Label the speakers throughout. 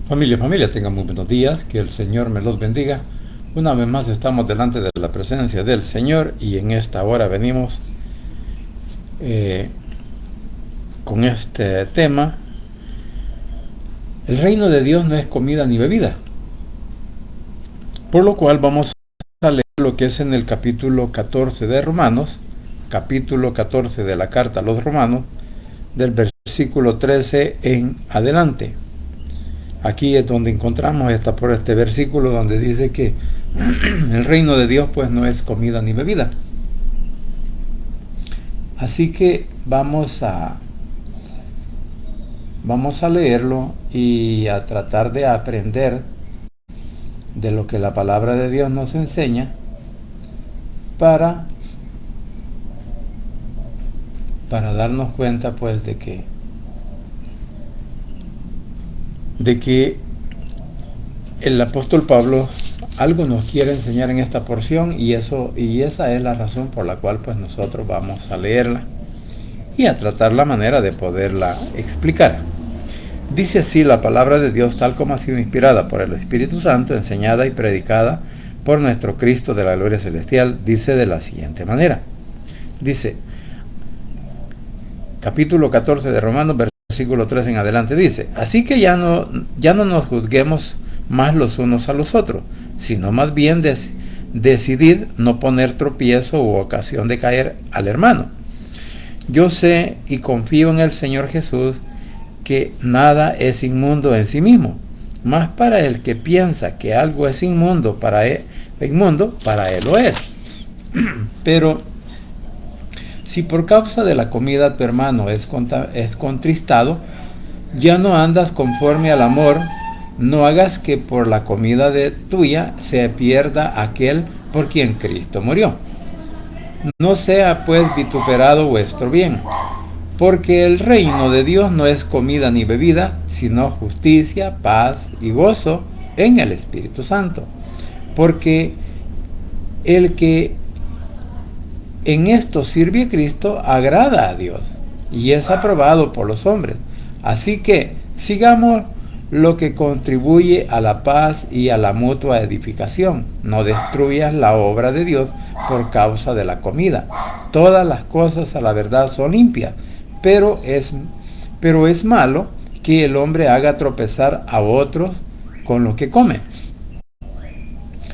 Speaker 1: Familia, tengan muy buenos días, que el Señor me los bendiga. Una vez más estamos delante de la presencia del Señor y en esta hora venimos eh, con este tema. El reino de Dios no es comida ni bebida, por lo cual vamos a leer lo que es en el capítulo 14 de Romanos, capítulo 14 de la carta a los Romanos, del versículo 13 en adelante. Aquí es donde encontramos por este versículo donde dice que el reino de Dios pues no es comida ni bebida. Así que vamos a leerlo y a tratar de aprender de lo que la palabra de Dios nos enseña para darnos cuenta pues de que el apóstol Pablo algo nos quiere enseñar en esta porción y esa es la razón por la cual pues nosotros vamos a leerla y a tratar la manera de poderla explicar. Dice así la palabra de Dios tal como ha sido inspirada por el Espíritu Santo, enseñada y predicada por nuestro Cristo de la gloria celestial. Dice de la siguiente manera. Dice, capítulo 14 de Romanos, versículo 3 en adelante, dice: así que ya no nos juzguemos más los unos a los otros, sino más bien decidid no poner tropiezo u ocasión de caer al hermano. Yo sé y confío en el Señor Jesús que nada es inmundo en sí mismo, mas para el que piensa que algo es inmundo, para él lo es. Pero si por causa de la comida tu hermano es contristado, ya no andas conforme al amor. No hagas que por la comida de tuya se pierda aquel por quien Cristo murió. No sea pues vituperado vuestro bien, porque el reino de Dios no es comida ni bebida, sino justicia, paz y gozo en el Espíritu Santo. Porque el que en esto sirve a Cristo agrada a Dios y es aprobado por los hombres. Así que sigamos lo que contribuye a la paz y a la mutua edificación. No destruyas la obra de Dios por causa de la comida. Todas las cosas a la verdad son limpias, pero es malo que el hombre haga tropezar a otros con lo que come.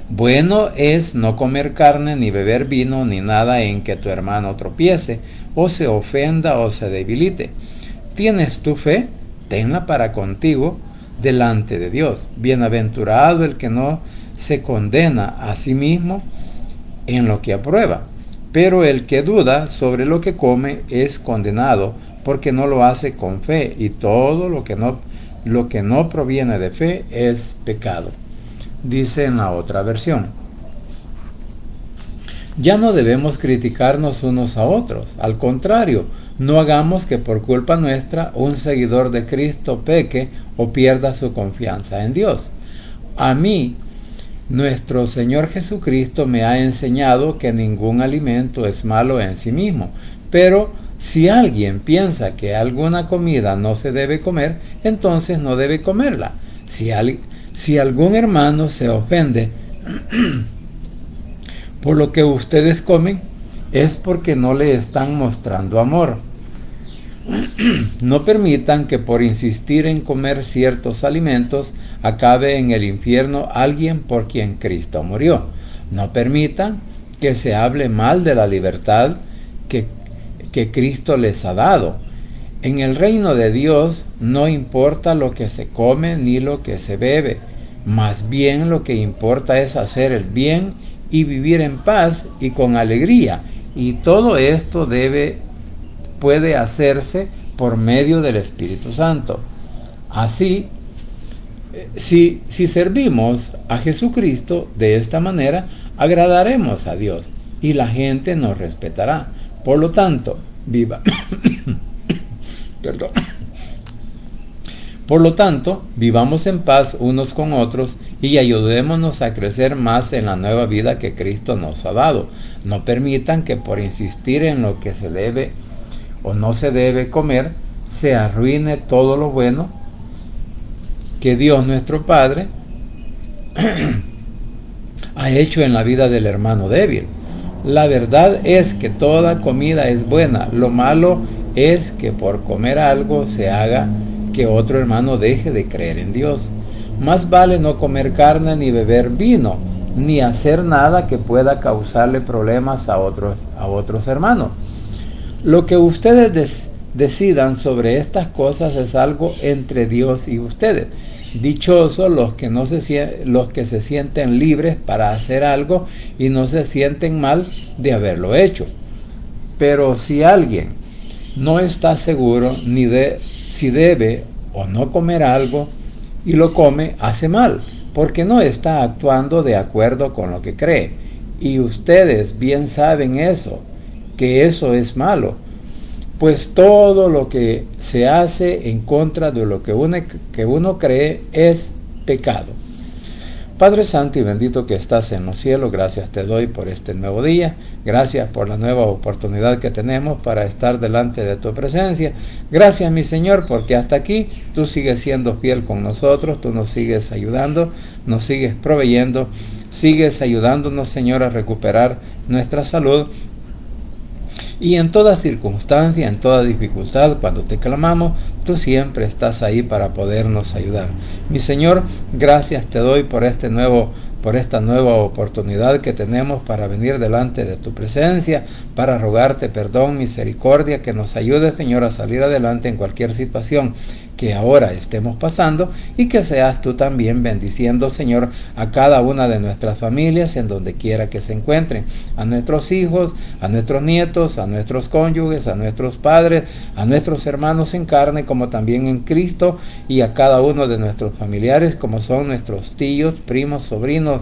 Speaker 1: Bueno es no comer carne, ni beber vino, ni nada en que tu hermano tropiece, o se ofenda, o se debilite. ¿Tienes tu fe? Tenla para contigo delante de Dios. Bienaventurado el que no se condena a sí mismo en lo que aprueba. Pero el que duda sobre lo que come es condenado, porque no lo hace con fe, y todo lo que no proviene de fe es pecado. Dice en la otra versión: ya no debemos criticarnos unos a otros. Al contrario, no hagamos que por culpa nuestra un seguidor de Cristo peque o pierda su confianza en Dios. A mí, nuestro Señor Jesucristo me ha enseñado que ningún alimento es malo en sí mismo, pero si alguien piensa que alguna comida no se debe comer, entonces no debe comerla. Si algún hermano se ofende por lo que ustedes comen, es porque no le están mostrando amor. No permitan que por insistir en comer ciertos alimentos acabe en el infierno alguien por quien Cristo murió. No permitan que se hable mal de la libertad que Cristo les ha dado. En el reino de Dios no importa lo que se come ni lo que se bebe, más bien lo que importa es hacer el bien y vivir en paz y con alegría, y todo esto puede hacerse por medio del Espíritu Santo. Así, si servimos a Jesucristo de esta manera, agradaremos a Dios y la gente nos respetará. Por lo tanto, vivamos en paz unos con otros y ayudémonos a crecer más en la nueva vida que Cristo nos ha dado. No permitan que por insistir en lo que se debe o no se debe comer, se arruine todo lo bueno que Dios nuestro Padre ha hecho en la vida del hermano débil. La verdad es que toda comida es buena. Lo malo es que por comer algo se haga que otro hermano deje de creer en Dios. Más vale no comer carne ni beber vino, ni hacer nada que pueda causarle problemas a otros hermanos. Lo que ustedes decidan sobre estas cosas es algo entre Dios y ustedes. Dichosos los que se sienten libres para hacer algo y no se sienten mal de haberlo hecho. Pero si alguien no está seguro ni de si debe o no comer algo y lo come, hace mal, porque no está actuando de acuerdo con lo que cree. Y ustedes bien saben eso, que eso es malo. Pues todo lo que se hace en contra de lo que uno cree es pecado. Padre Santo y bendito que estás en los cielos, gracias te doy por este nuevo día. Gracias por la nueva oportunidad que tenemos para estar delante de tu presencia. Gracias, mi Señor, porque hasta aquí tú sigues siendo fiel con nosotros, tú nos sigues ayudando, nos sigues proveyendo, sigues ayudándonos, Señor, a recuperar nuestra salud. Y en toda circunstancia, en toda dificultad, cuando te clamamos, tú siempre estás ahí para podernos ayudar. Mi Señor, gracias te doy por esta nueva oportunidad que tenemos para venir delante de tu presencia, para rogarte perdón, misericordia, que nos ayude, Señor, a salir adelante en cualquier situación que ahora estemos pasando, y que seas tú también bendiciendo, Señor, a cada una de nuestras familias en donde quiera que se encuentren, a nuestros hijos, a nuestros nietos, a nuestros cónyuges, a nuestros padres, a nuestros hermanos en carne como también en Cristo, y a cada uno de nuestros familiares como son nuestros tíos, primos, sobrinos,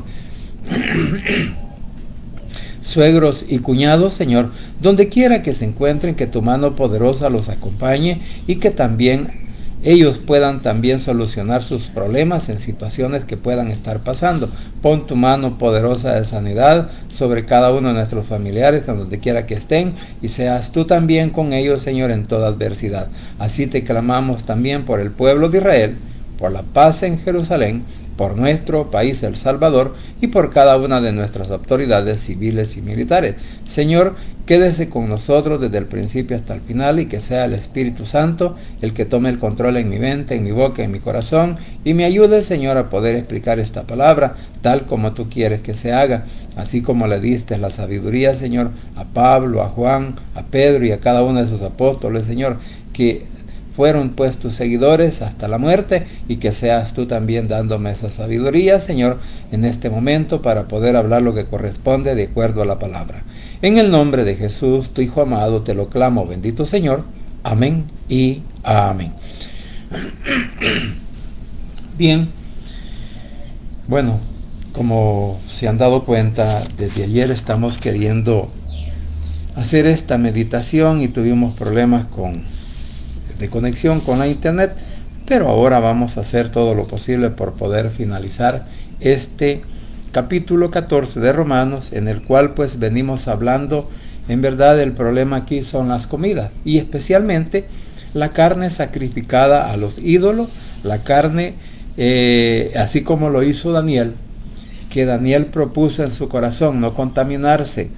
Speaker 1: suegros y cuñados, Señor, donde quiera que se encuentren, que tu mano poderosa los acompañe y que también ellos puedan también solucionar sus problemas en situaciones que puedan estar pasando. Pon tu mano poderosa de sanidad sobre cada uno de nuestros familiares, en donde quiera que estén, y seas tú también con ellos, Señor, en toda adversidad. Así te clamamos también por el pueblo de Israel, por la paz en Jerusalén, por nuestro país El Salvador y por cada una de nuestras autoridades civiles y militares. Señor, quédese con nosotros desde el principio hasta el final, y que sea el Espíritu Santo el que tome el control en mi mente, en mi boca, en mi corazón, y me ayude, Señor, a poder explicar esta palabra tal como tú quieres que se haga, así como le diste la sabiduría, Señor, a Pablo, a Juan, a Pedro y a cada uno de sus apóstoles, Señor, que fueron pues tus seguidores hasta la muerte, y que seas tú también dándome esa sabiduría, Señor, en este momento para poder hablar lo que corresponde de acuerdo a la palabra. En el nombre de Jesús, tu Hijo amado, te lo clamo, bendito Señor. Amén y amén. Bien, bueno, como se han dado cuenta, desde ayer estamos queriendo hacer esta meditación y tuvimos problemas de conexión con la internet, pero ahora vamos a hacer todo lo posible por poder finalizar este capítulo 14 de Romanos, en el cual pues venimos hablando. En verdad el problema aquí son las comidas, y especialmente la carne sacrificada a los ídolos, la carne así como lo hizo Daniel, que Daniel propuso en su corazón no contaminarse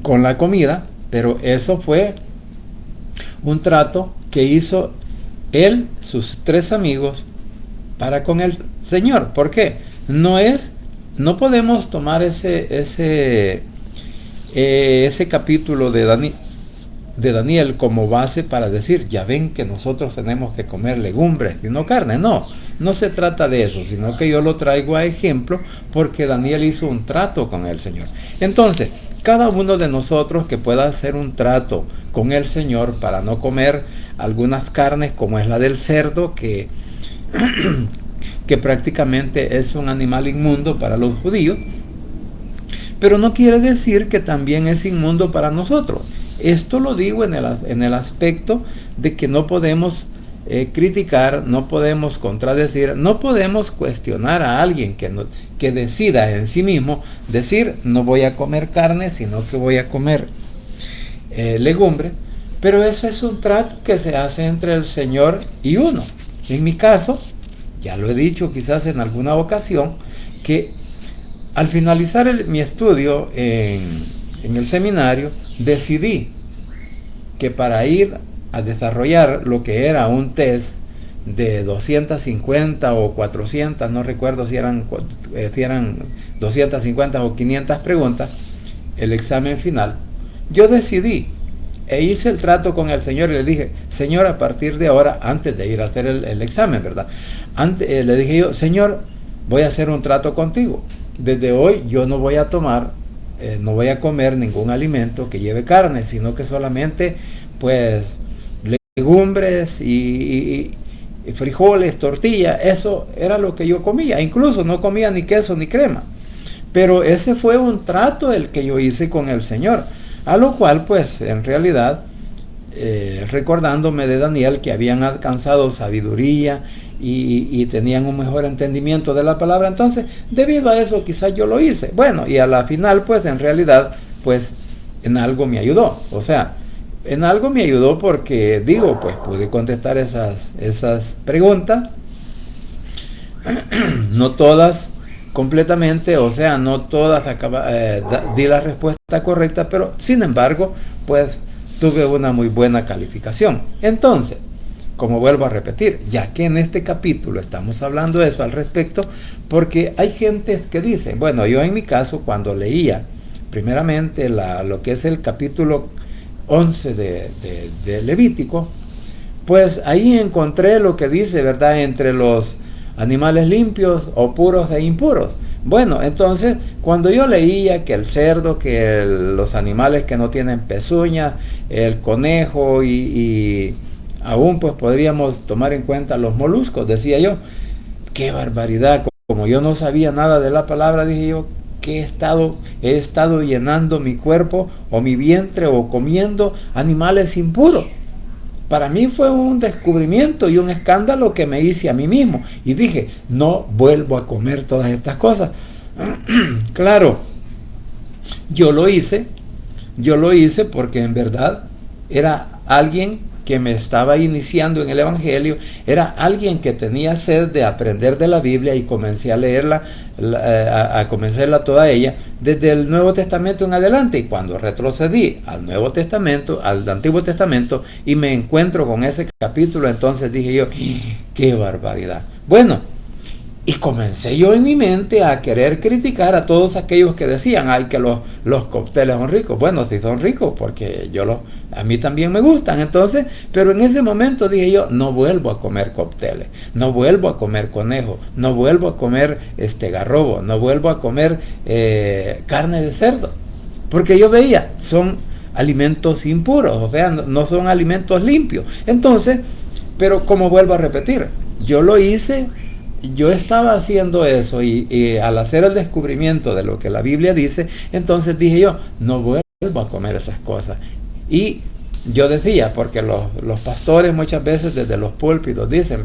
Speaker 1: con la comida, pero eso fue un trato que hizo él, sus 3 amigos, para con el Señor. ¿Por qué? No podemos tomar ese capítulo de Daniel como base para decir, ya ven que nosotros tenemos que comer legumbres y no carne. No se trata de eso, sino que yo lo traigo a ejemplo porque Daniel hizo un trato con el Señor. Entonces, cada uno de nosotros que pueda hacer un trato con el Señor para no comer algunas carnes, como es la del cerdo, que prácticamente es un animal inmundo para los judíos, pero no quiere decir que también es inmundo para nosotros. Esto lo digo en el aspecto de que no podemos criticar, no podemos contradecir, no podemos cuestionar a alguien que decida en sí mismo decir no voy a comer carne, sino que voy a comer legumbre. Pero ese es un trato que se hace entre el Señor y uno. En mi caso, ya lo he dicho quizás en alguna ocasión, que al finalizar mi estudio en el seminario, decidí que para ir a desarrollar lo que era un test de 250 o 400, no recuerdo si eran 250 o 500 preguntas, el examen final, yo decidí e hice el trato con el Señor y le dije, Señor, a partir de ahora, antes de ir a hacer el examen, ¿verdad? Le dije yo, Señor, voy a hacer un trato contigo. Desde hoy yo no voy a tomar, no voy a comer ningún alimento que lleve carne, sino que solamente, pues, legumbres y frijoles, tortilla, eso era lo que yo comía. Incluso no comía ni queso ni crema. Pero ese fue un trato el que yo hice con el Señor. A lo cual, pues, en realidad, recordándome de Daniel, que habían alcanzado sabiduría y tenían un mejor entendimiento de la palabra, entonces, debido a eso, quizás yo lo hice. Bueno, y a la final, pues, en realidad, pues, en algo me ayudó. O sea, en algo me ayudó porque, digo, pues, pude contestar esas preguntas. No todas completamente, o sea, no todas di la respuesta correcta, pero sin embargo, pues tuve una muy buena calificación. Entonces, como vuelvo a repetir, ya que en este capítulo estamos hablando de eso al respecto, porque hay gentes que dicen, bueno, yo en mi caso, cuando leía primeramente lo que es el capítulo 11 de Levítico, pues ahí encontré lo que dice, ¿verdad?, entre los animales limpios o puros e impuros. Bueno, entonces, cuando yo leía que el cerdo, que los animales que no tienen pezuñas, el conejo y aún pues podríamos tomar en cuenta los moluscos, decía yo, qué barbaridad, como yo no sabía nada de la palabra, dije yo, que he estado llenando mi cuerpo o mi vientre o comiendo animales impuros. Para mí fue un descubrimiento y un escándalo que me hice a mí mismo. Y dije, no vuelvo a comer todas estas cosas. Claro, yo lo hice porque en verdad era alguien que me estaba iniciando en el Evangelio, era alguien que tenía sed de aprender de la Biblia y comencé a leerla, a comenzarla toda ella, desde el Nuevo Testamento en adelante. Y cuando retrocedí al Nuevo Testamento, al Antiguo Testamento, y me encuentro con ese capítulo, entonces dije yo, ¡qué barbaridad! Bueno, y comencé yo en mi mente a querer criticar a todos aquellos que decían, ay, que los cócteles son ricos. Bueno, sí son ricos, porque a mí también me gustan. Entonces, pero en ese momento dije yo, no vuelvo a comer cócteles, no vuelvo a comer conejo, no vuelvo a comer garrobo, no vuelvo a comer carne de cerdo. Porque yo veía, son alimentos impuros, o sea, no son alimentos limpios. Entonces, pero como vuelvo a repetir, yo lo hice. Yo estaba haciendo eso y al hacer el descubrimiento de lo que la Biblia dice, entonces dije yo, no vuelvo a comer esas cosas. Y yo decía, porque los pastores muchas veces desde los púlpitos dicen,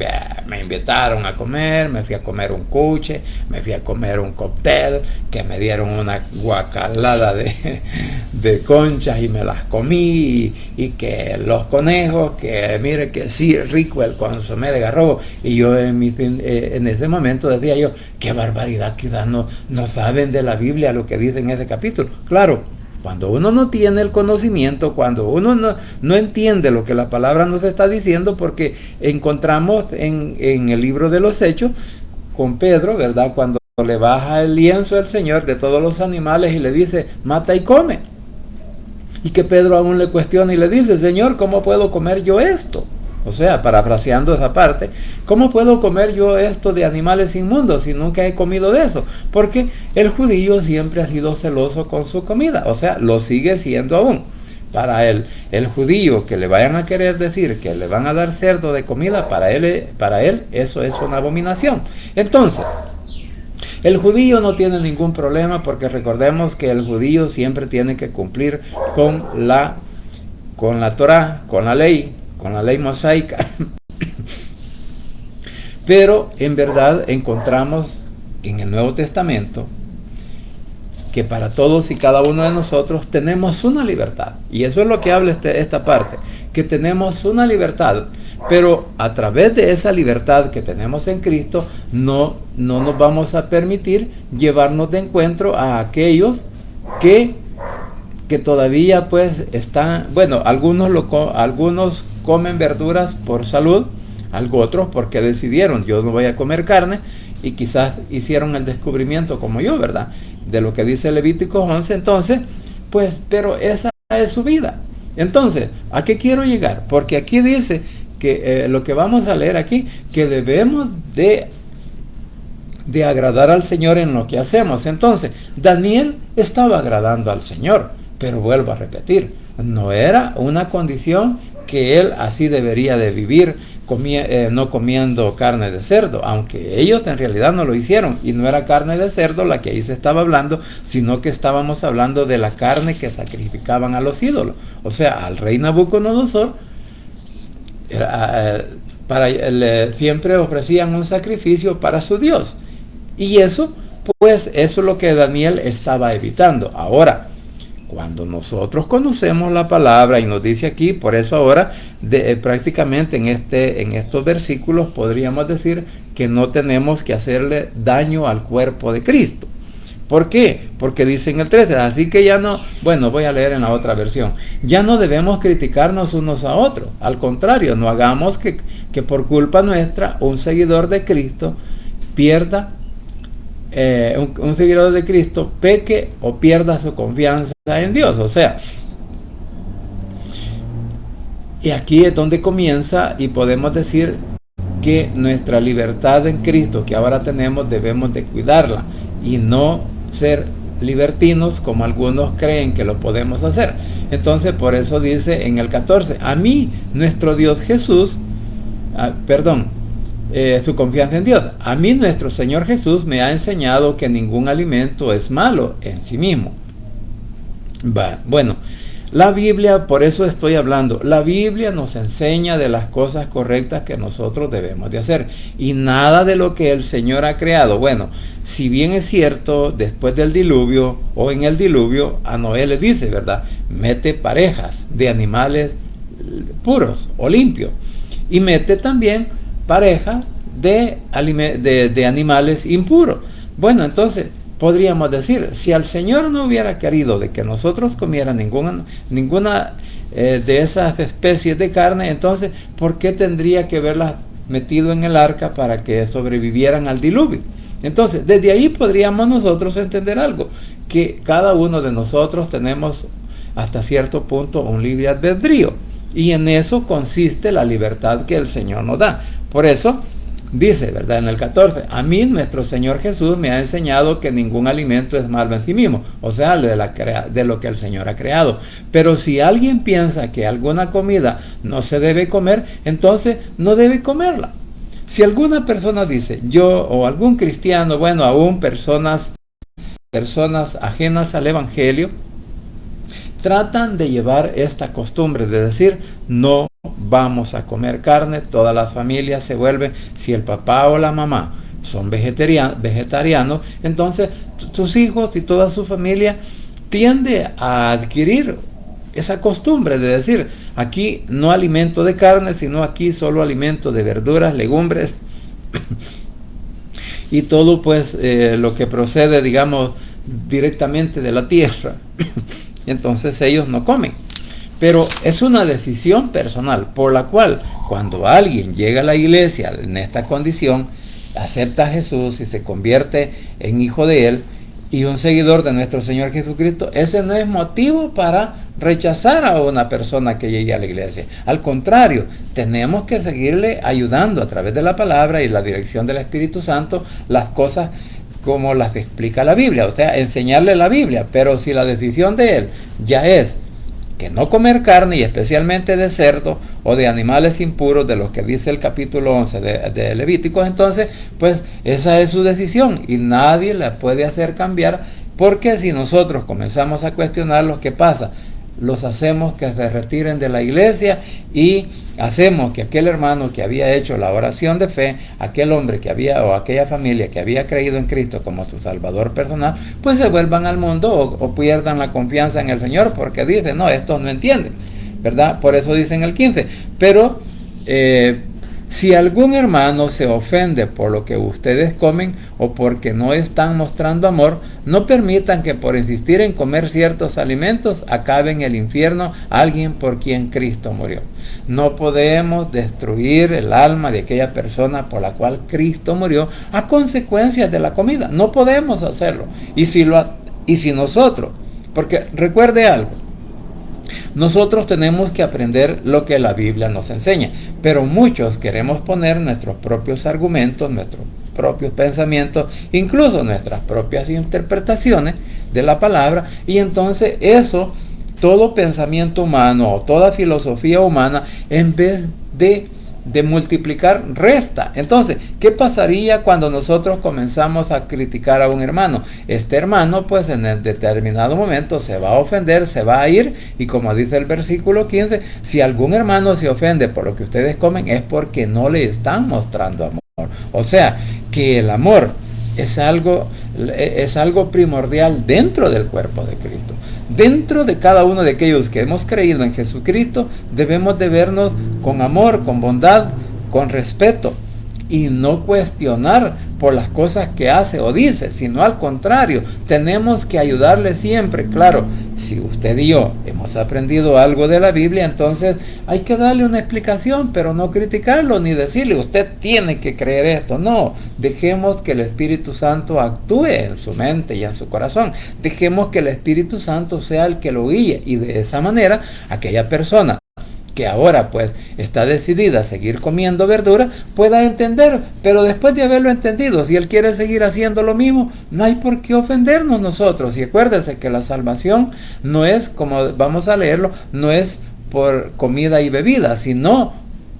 Speaker 1: me invitaron a comer, me fui a comer un cuche, me fui a comer un cóctel, que me dieron una guacalada de conchas y me las comí, y que los conejos, que mire que sí, rico el consomé de garrobo. Y yo en ese momento decía yo, qué barbaridad, quizás no saben de la Biblia lo que dice en ese capítulo. Claro, cuando uno no tiene el conocimiento, cuando uno no entiende lo que la palabra nos está diciendo, porque encontramos en el libro de los Hechos con Pedro, ¿verdad?, cuando le baja el lienzo al Señor de todos los animales y le dice, mata y come. Y que Pedro aún le cuestiona y le dice, Señor, ¿cómo puedo comer yo esto? O sea, parafraseando esa parte, ¿cómo puedo comer yo esto de animales inmundos si nunca he comido de eso? Porque el judío siempre ha sido celoso con su comida, o sea, lo sigue siendo aún. Para el judío que le vayan a querer decir que le van a dar cerdo de comida, para él eso es una abominación. Entonces, el judío no tiene ningún problema, porque recordemos que el judío siempre tiene que cumplir con la Torá, con la ley mosaica. Pero en verdad encontramos en el Nuevo Testamento que para todos y cada uno de nosotros tenemos una libertad. Y eso es lo que habla esta parte, que tenemos una libertad, pero a través de esa libertad que tenemos en Cristo, no nos vamos a permitir llevarnos de encuentro a aquellos que todavía pues están, bueno, algunos comen verduras por salud, otros porque decidieron, yo no voy a comer carne, y quizás hicieron el descubrimiento como yo, ¿verdad? De lo que dice Levítico 11, entonces, pues, pero esa es su vida. Entonces, ¿a qué quiero llegar? Porque aquí dice que lo que vamos a leer aquí, que debemos de agradar al Señor en lo que hacemos. Entonces, Daniel estaba agradando al Señor, pero vuelvo a repetir, no era una condición que él así debería de vivir, no comiendo carne de cerdo, aunque ellos en realidad no lo hicieron, y no era carne de cerdo la que ahí se estaba hablando, sino que estábamos hablando de la carne que sacrificaban a los ídolos. O sea, al rey Nabucodonosor siempre ofrecían un sacrificio para su Dios, y eso, pues, eso es lo que Daniel estaba evitando. Ahora, cuando nosotros conocemos la palabra, y nos dice aquí, por eso ahora prácticamente en estos versículos podríamos decir que no tenemos que hacerle daño al cuerpo de Cristo. ¿Por qué? Porque dice en el 13, así que ya no, bueno, voy a leer en la otra versión, ya no debemos criticarnos unos a otros, al contrario, no hagamos que por culpa nuestra un seguidor de Cristo pierda, un seguidor de Cristo peque o pierda su confianza en Dios. O sea, y aquí es donde comienza, y podemos decir que nuestra libertad en Cristo que ahora tenemos debemos de cuidarla y no ser libertinos como algunos creen que lo podemos hacer. Entonces por eso dice en el 14, a mí nuestro Dios Jesús, su confianza en Dios. A mí nuestro Señor Jesús me ha enseñado que ningún alimento es malo en sí mismo. Bueno, la Biblia, por eso estoy hablando, la Biblia nos enseña de las cosas correctas que nosotros debemos de hacer, y nada de lo que el Señor ha creado. Bueno, si bien es cierto, después del diluvio o en el diluvio, a Noé le dice, ¿verdad? Mete parejas de animales puros o limpios, y mete también parejas de animales impuros. Bueno, entonces podríamos decir, si al Señor no hubiera querido de que nosotros comieran ninguna de esas especies de carne, entonces ¿por qué tendría que haberlas metido en el arca para que sobrevivieran al diluvio? Entonces, desde ahí podríamos nosotros entender algo, que cada uno de nosotros tenemos hasta cierto punto un libre albedrío, y en eso consiste la libertad que el Señor nos da. Por eso dice, ¿verdad? En el 14, a mí nuestro Señor Jesús me ha enseñado que ningún alimento es malo en sí mismo, o sea, de lo que el Señor ha creado. Pero si alguien piensa que alguna comida no se debe comer, entonces no debe comerla. Si alguna persona dice, yo o algún cristiano, bueno, aún personas ajenas al Evangelio, tratan de llevar esta costumbre de decir, no vamos a comer carne, todas las familias se vuelven, si el papá o la mamá son vegetarianos, entonces sus hijos y toda su familia tiende a adquirir esa costumbre de decir, aquí no alimento de carne, sino aquí solo alimento de verduras, legumbres, y todo pues lo que procede, digamos, directamente de la tierra. Entonces ellos no comen. Pero es una decisión personal por la cual cuando alguien llega a la iglesia en esta condición, acepta a Jesús y se convierte en hijo de él y un seguidor de nuestro Señor Jesucristo, ese no es motivo para rechazar a una persona que llegue a la iglesia. Al contrario, tenemos que seguirle ayudando a través de la palabra y la dirección del Espíritu Santo las cosas como las explica la Biblia, o sea, enseñarle la Biblia. Pero si la decisión de él ya es que no comer carne, y especialmente de cerdo o de animales impuros, de los que dice el capítulo 11 de Levíticos, entonces pues esa es su decisión y nadie la puede hacer cambiar, porque si nosotros comenzamos a cuestionar lo que pasa, los hacemos que se retiren de la iglesia y hacemos que aquel hermano que había hecho la oración de fe, aquel hombre que había, o aquella familia que había creído en Cristo como su Salvador personal, pues se vuelvan al mundo o pierdan la confianza en el Señor, porque dicen, no, estos no entienden. ¿verdad? Por eso dice en el 15, pero si algún hermano se ofende por lo que ustedes comen o porque no están mostrando amor, no permitan que por insistir en comer ciertos alimentos acabe en el infierno alguien por quien Cristo murió. No podemos destruir el alma de aquella persona por la cual Cristo murió a consecuencias de la comida. No podemos hacerlo. Y si nosotros, porque recuerde algo, nosotros tenemos que aprender lo que la Biblia nos enseña, pero muchos queremos poner nuestros propios argumentos, nuestros propios pensamientos, incluso nuestras propias interpretaciones de la palabra, y entonces eso, todo pensamiento humano o toda filosofía humana, en vez de multiplicar, resta. Entonces, ¿qué pasaría cuando nosotros comenzamos a criticar a un hermano? Este hermano, pues en el determinado momento se va a ofender, se va a ir, y como dice el versículo 15, si algún hermano se ofende por lo que ustedes comen, es porque no le están mostrando amor. O sea, que el amor es algo primordial dentro del cuerpo de Cristo. Dentro de cada uno de aquellos que hemos creído en Jesucristo, debemos de vernos con amor, con bondad, con respeto, y no cuestionar por las cosas que hace o dice, sino al contrario, tenemos que ayudarle siempre. Claro, si usted y yo hemos aprendido algo de la Biblia, entonces hay que darle una explicación, pero no criticarlo ni decirle usted tiene que creer esto. No, dejemos que el Espíritu Santo actúe en su mente y en su corazón. Dejemos que el Espíritu Santo sea el que lo guíe, y de esa manera aquella persona que ahora pues está decidida a seguir comiendo verdura, pueda entender, pero después de haberlo entendido, si él quiere seguir haciendo lo mismo, no hay por qué ofendernos nosotros. Y acuérdese que la salvación no es, como vamos a leerlo, no es por comida y bebida, sino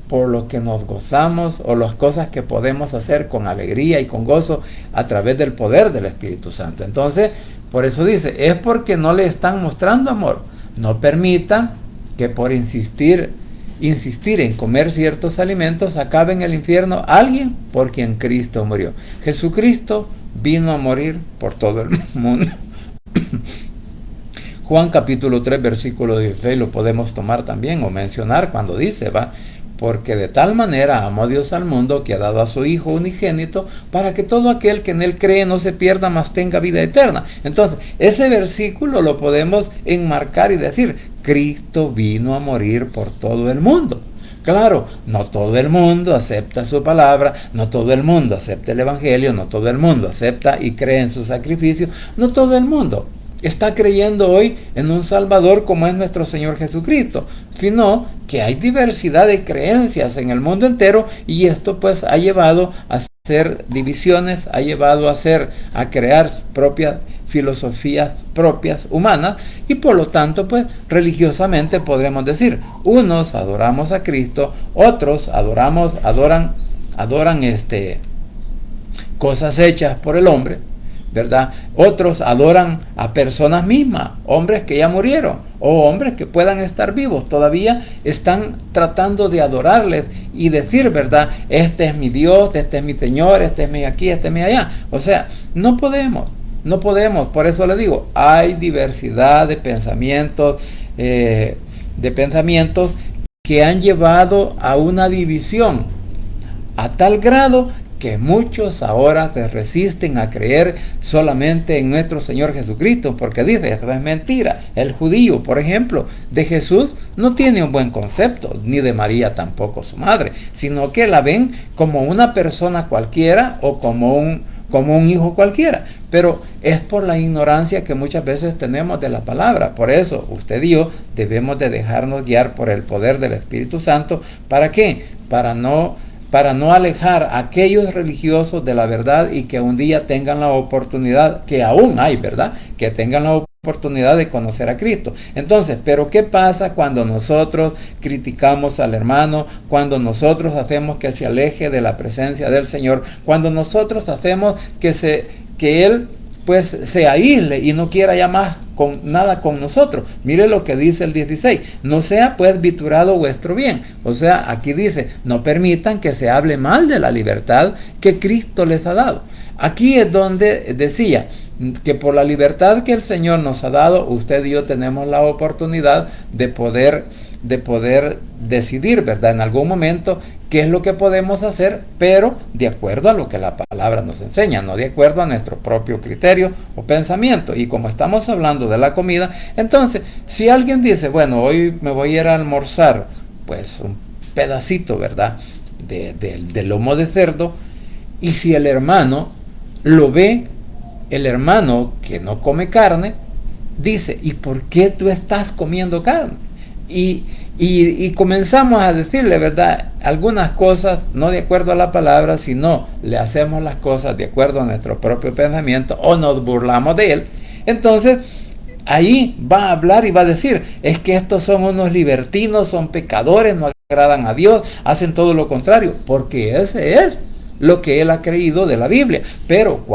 Speaker 1: por lo que nos gozamos o las cosas que podemos hacer con alegría y con gozo a través del poder del Espíritu Santo. Entonces, por eso dice, es porque no le están mostrando amor. No permitan que por insistir en comer ciertos alimentos acabe en el infierno alguien por quien Cristo murió. Jesucristo vino a morir por todo el mundo. Juan capítulo 3 versículo 16 lo podemos tomar también o mencionar cuando dice, porque de tal manera amó Dios al mundo que ha dado a su Hijo unigénito para que todo aquel que en él cree no se pierda, mas tenga vida eterna. Entonces, ese versículo lo podemos enmarcar y decir, Cristo vino a morir por todo el mundo. Claro, no todo el mundo acepta su palabra, no todo el mundo acepta el Evangelio, no todo el mundo acepta y cree en su sacrificio, no todo el mundo está creyendo hoy en un Salvador como es nuestro Señor Jesucristo, sino que hay diversidad de creencias en el mundo entero, y esto pues ha llevado a hacer divisiones, ha llevado a crear propias filosofías propias humanas, y por lo tanto pues religiosamente podremos decir, unos adoramos a Cristo, otros adoran cosas hechas por el hombre, ¿verdad? Otros adoran a personas mismas, hombres que ya murieron o hombres que puedan estar vivos, todavía están tratando de adorarles y decir, ¿verdad? Este es mi Dios, este es mi Señor, este es mi aquí, este es mi allá. O sea, no podemos, por eso le digo, hay diversidad de pensamientos que han llevado a una división a tal grado que muchos ahora se resisten a creer solamente en nuestro Señor Jesucristo, porque dice, es mentira. El judío, por ejemplo, de Jesús no tiene un buen concepto, ni de María tampoco su madre, sino que la ven como una persona cualquiera o como un hijo cualquiera. Pero es por la ignorancia que muchas veces tenemos de la palabra. Por eso usted y yo debemos de dejarnos guiar por el poder del Espíritu Santo. ¿Para qué? Para no alejar a aquellos religiosos de la verdad, y que un día tengan la oportunidad, que aún hay, ¿verdad? Que tengan la oportunidad de conocer a Cristo. Entonces, ¿pero qué pasa cuando nosotros criticamos al hermano? Cuando nosotros hacemos que se aleje de la presencia del Señor, cuando nosotros hacemos que Él pues se aísle y no quiera ya más nada con nosotros. Mire lo que dice el 16, no sea pues viturado vuestro bien. O sea, aquí dice, no permitan que se hable mal de la libertad que Cristo les ha dado. Aquí es donde decía que por la libertad que el Señor nos ha dado, usted y yo tenemos la oportunidad de poder de poder decidir, ¿verdad? En algún momento qué es lo que podemos hacer, pero de acuerdo a lo que la palabra nos enseña, no de acuerdo a nuestro propio criterio o pensamiento. Y como estamos hablando de la comida, entonces, si alguien dice, bueno, hoy me voy a ir a almorzar, pues un pedacito, ¿verdad? De lomo de cerdo, y si el hermano lo ve, el hermano que no come carne, dice, ¿y por qué tú estás comiendo carne? Y comenzamos a decirle, ¿verdad?, algunas cosas no de acuerdo a la palabra, sino le hacemos las cosas de acuerdo a nuestro propio pensamiento o nos burlamos de él. Entonces, ahí va a hablar y va a decir, es que estos son unos libertinos, son pecadores, no agradan a Dios, hacen todo lo contrario, porque ese es lo que él ha creído de la Biblia. Pero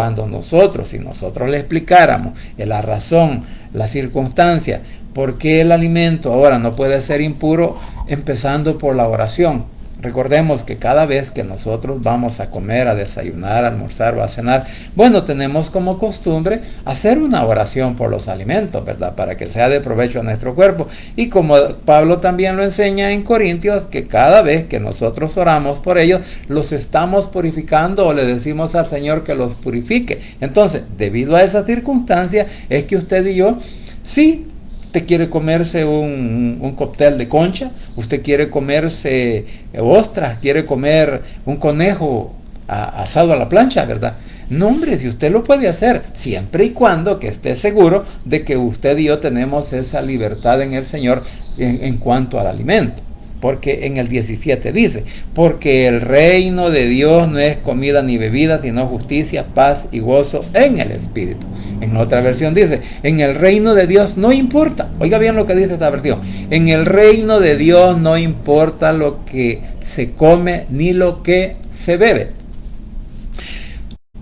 Speaker 1: si nosotros le explicáramos la razón, la circunstancia, por qué el alimento ahora no puede ser impuro, empezando por la oración. Recordemos que cada vez que nosotros vamos a comer, a desayunar, a almorzar o a cenar, bueno, tenemos como costumbre hacer una oración por los alimentos, ¿verdad? Para que sea de provecho a nuestro cuerpo. Y como Pablo también lo enseña en Corintios, que cada vez que nosotros oramos por ellos, los estamos purificando o le decimos al Señor que los purifique. Entonces, debido a esa circunstancia, es que usted y yo, sí, usted quiere comerse un cóctel de concha, usted quiere comerse ostras, quiere comer un conejo asado a la plancha, ¿verdad? No, hombre, si usted lo puede hacer, siempre y cuando que esté seguro de que usted y yo tenemos esa libertad en el Señor en cuanto al alimento. Porque en el 17 dice, porque el reino de Dios no es comida ni bebida, sino justicia, paz y gozo en el Espíritu. En otra versión dice, en el reino de Dios no importa, oiga bien lo que dice esta versión, en el reino de Dios no importa lo que se come ni lo que se bebe.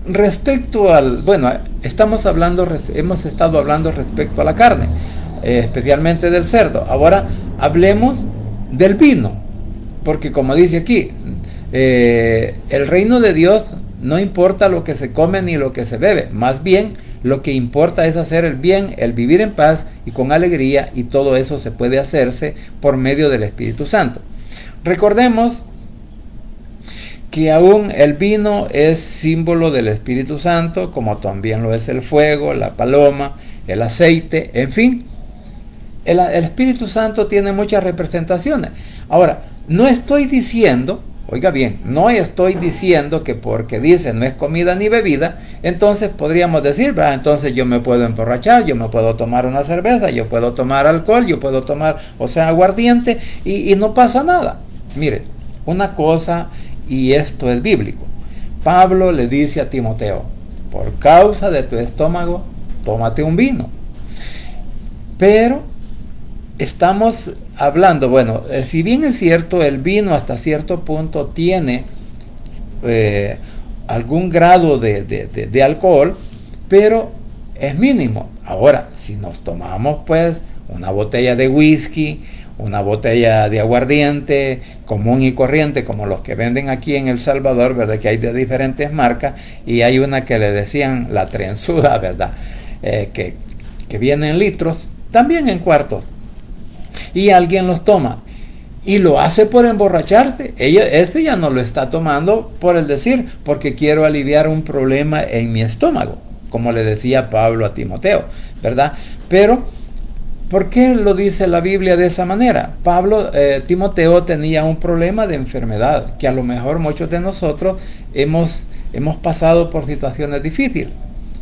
Speaker 1: Respecto al, bueno, hemos estado hablando respecto a la carne, especialmente del cerdo. Ahora hablemos del vino, porque como dice aquí, el reino de Dios no importa lo que se come ni lo que se bebe, más bien lo que importa es hacer el bien, el vivir en paz y con alegría, y todo eso se puede hacerse por medio del Espíritu Santo. Recordemos que aún el vino es símbolo del Espíritu Santo, como también lo es el fuego, la paloma, el aceite, en fin. El Espíritu Santo tiene muchas representaciones. Ahora, no estoy diciendo, oiga bien, no estoy diciendo que porque dice no es comida ni bebida, entonces podríamos decir, ¿verdad? Entonces yo me puedo emborrachar, yo me puedo tomar una cerveza, yo puedo tomar alcohol, yo puedo tomar, aguardiente, y no pasa nada. Mire, una cosa, y esto es bíblico. Pablo le dice a Timoteo, por causa de tu estómago, tómate un vino. Pero estamos hablando, bueno, si bien es cierto, el vino hasta cierto punto tiene algún grado de alcohol, pero es mínimo. Ahora, si nos tomamos pues una botella de whisky, una botella de aguardiente común y corriente, como los que venden aquí en El Salvador, ¿verdad? Que hay de diferentes marcas, y hay una que le decían la trenzuda, ¿verdad? Que viene en litros, también en cuartos. Y alguien los toma y lo hace por emborracharse. Ese ya no lo está tomando por el decir, porque quiero aliviar un problema en mi estómago, como le decía Pablo a Timoteo, ¿verdad? Pero, ¿por qué lo dice la Biblia de esa manera? Timoteo tenía un problema de enfermedad, que a lo mejor muchos de nosotros hemos pasado por situaciones difíciles,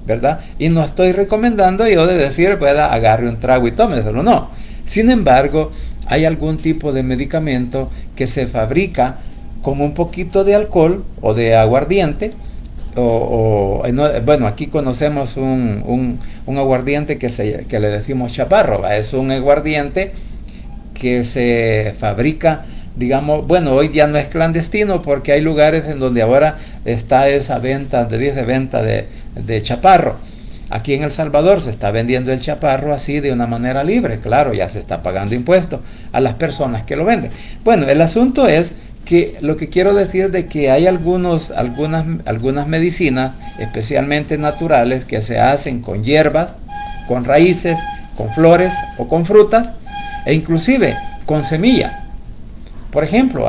Speaker 1: ¿verdad? Y no estoy recomendando yo de decir, pues, agarre un trago y tómeselo, no. Sin embargo, hay algún tipo de medicamento que se fabrica con un poquito de alcohol o de aguardiente, bueno, aquí conocemos un aguardiente que le decimos chaparro. Es un aguardiente que se fabrica, digamos, bueno, hoy ya no es clandestino, porque hay lugares en donde ahora está esa venta de chaparro. Aquí en El Salvador se está vendiendo el chaparro así de una manera libre, claro, ya se está pagando impuestos a las personas que lo venden. Bueno, el asunto es que lo que quiero decir de que hay algunas medicinas, especialmente naturales, que se hacen con hierbas, con raíces, con flores o con frutas, e inclusive con semilla. Por ejemplo,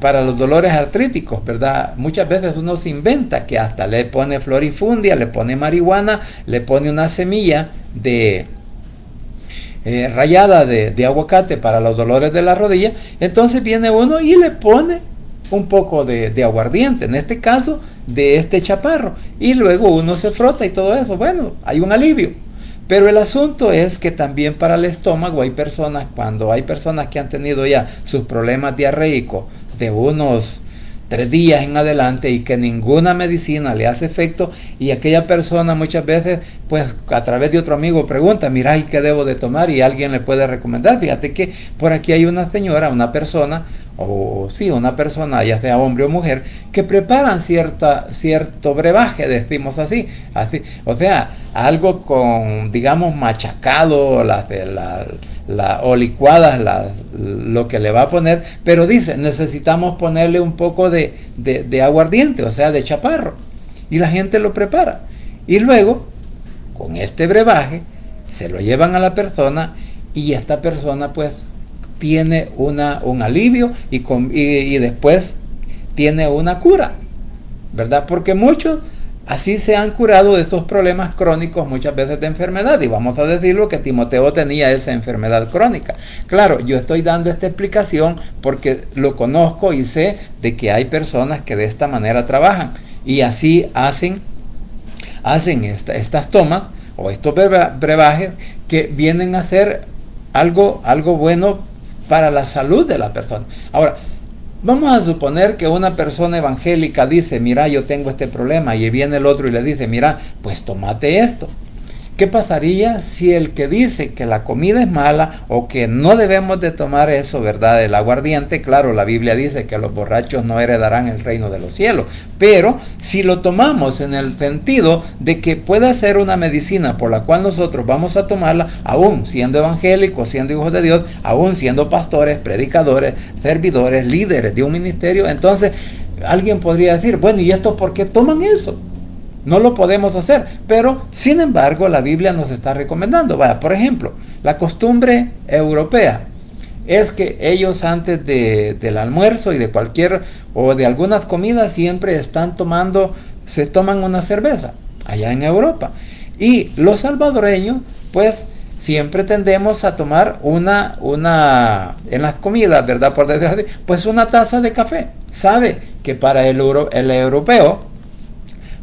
Speaker 1: para los dolores artríticos, ¿verdad? Muchas veces uno se inventa que hasta le pone florifundia, le pone marihuana, le pone una semilla de rallada de aguacate para los dolores de la rodilla. Entonces viene uno y le pone un poco de aguardiente, en este caso de este chaparro, y luego uno se frota y todo eso. Bueno, hay un alivio. Pero el asunto es que también para el estómago cuando hay personas que han tenido ya sus problemas diarreicos de unos 3 días en adelante y que ninguna medicina le hace efecto, y aquella persona muchas veces, pues a través de otro amigo pregunta, mira, ¿y qué debo de tomar? Y alguien le puede recomendar. Fíjate que por aquí hay una señora, una persona, ya sea hombre o mujer, que preparan cierto brebaje, decimos así, o sea, algo con, digamos, machacado, o licuadas, lo que le va a poner, pero dice, necesitamos ponerle un poco de aguardiente, o sea, de chaparro, y la gente lo prepara, y luego, con este brebaje, se lo llevan a la persona, y esta persona, pues, tiene un alivio y después tiene una cura, ¿verdad? Porque muchos así se han curado de esos problemas crónicos, muchas veces de enfermedad, y vamos a decirlo que Timoteo tenía esa enfermedad crónica. Claro, yo estoy dando esta explicación porque lo conozco y sé de que hay personas que de esta manera trabajan y así hacen estas tomas o estos brebajes que vienen a ser algo bueno para la salud de la persona. Ahora, vamos a suponer que una persona evangélica dice, mira, yo tengo este problema, y viene el otro y le dice, mira, pues tómate esto. ¿Qué pasaría si el que dice que la comida es mala o que no debemos de tomar eso, ¿verdad? El aguardiente, claro, la Biblia dice que los borrachos no heredarán el reino de los cielos, pero si lo tomamos en el sentido de que pueda ser una medicina por la cual nosotros vamos a tomarla, aún siendo evangélicos, siendo hijos de Dios, aún siendo pastores, predicadores, servidores, líderes de un ministerio, entonces alguien podría decir, bueno, ¿y esto por qué toman eso? No lo podemos hacer, pero sin embargo la Biblia nos está recomendando. Vaya, por ejemplo, la costumbre europea es que ellos antes del almuerzo y de algunas comidas siempre se toman una cerveza allá en Europa. Y los salvadoreños, pues siempre tendemos a tomar en las comidas, ¿verdad? Por decirlo así, pues una taza de café. Sabe que para el europeo,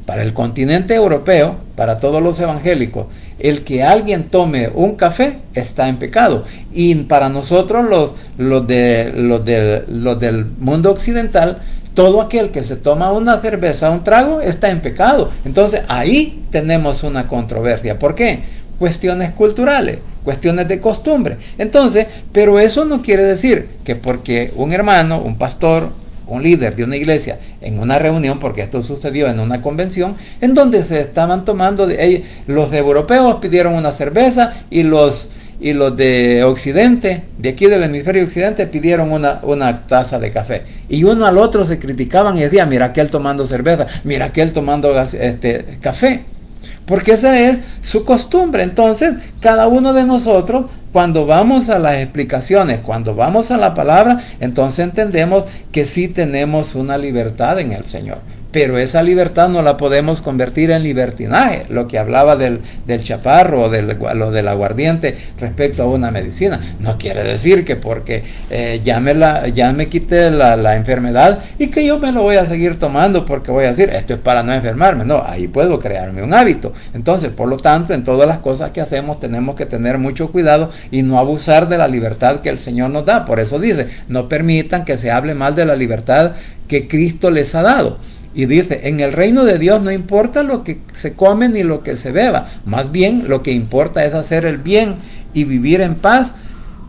Speaker 1: para el continente europeo, para todos los evangélicos, el que alguien tome un café está en pecado. Y para nosotros los del mundo occidental, todo aquel que se toma una cerveza, un trago, está en pecado. Entonces ahí tenemos una controversia. ¿Por qué? Cuestiones culturales, cuestiones de costumbre. Entonces, pero eso no quiere decir que porque un hermano, un pastor, un líder de una iglesia en una reunión, porque esto sucedió en una convención en donde se estaban tomando, los europeos pidieron una cerveza y los de Occidente, de aquí del hemisferio occidente, pidieron una taza de café, y uno al otro se criticaban y decían, mira aquel tomando cerveza, mira aquel tomando café, porque esa es su costumbre. Entonces cada uno de nosotros, cuando vamos a las explicaciones, cuando vamos a la palabra, entonces entendemos que sí tenemos una libertad en el Señor. Pero esa libertad no la podemos convertir en libertinaje, lo que hablaba del chaparro o del aguardiente respecto a una medicina. No quiere decir que porque ya me quité la enfermedad y que yo me lo voy a seguir tomando porque voy a decir, esto es para no enfermarme. No, ahí puedo crearme un hábito. Entonces, por lo tanto, en todas las cosas que hacemos tenemos que tener mucho cuidado y no abusar de la libertad que el Señor nos da. Por eso dice, no permitan que se hable mal de la libertad que Cristo les ha dado. Y dice, en el reino de Dios no importa lo que se come ni lo que se beba, más bien lo que importa es hacer el bien y vivir en paz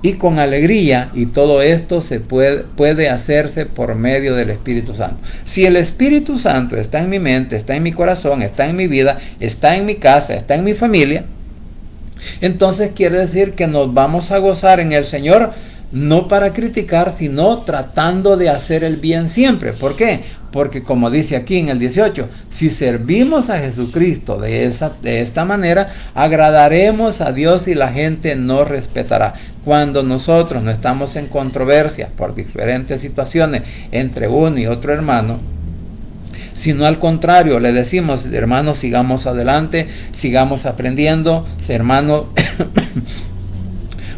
Speaker 1: y con alegría, y todo esto se puede hacerse por medio del Espíritu Santo. Si el Espíritu Santo está en mi mente, está en mi corazón, está en mi vida, está en mi casa, está en mi familia, entonces quiere decir que nos vamos a gozar en el Señor, no para criticar, sino tratando de hacer el bien siempre. ¿Por qué? Porque como dice aquí en el 18, si servimos a Jesucristo de esta manera, agradaremos a Dios y la gente nos respetará. Cuando nosotros no estamos en controversias por diferentes situaciones entre uno y otro hermano, sino al contrario, le decimos, hermanos, sigamos adelante, sigamos aprendiendo, hermanos,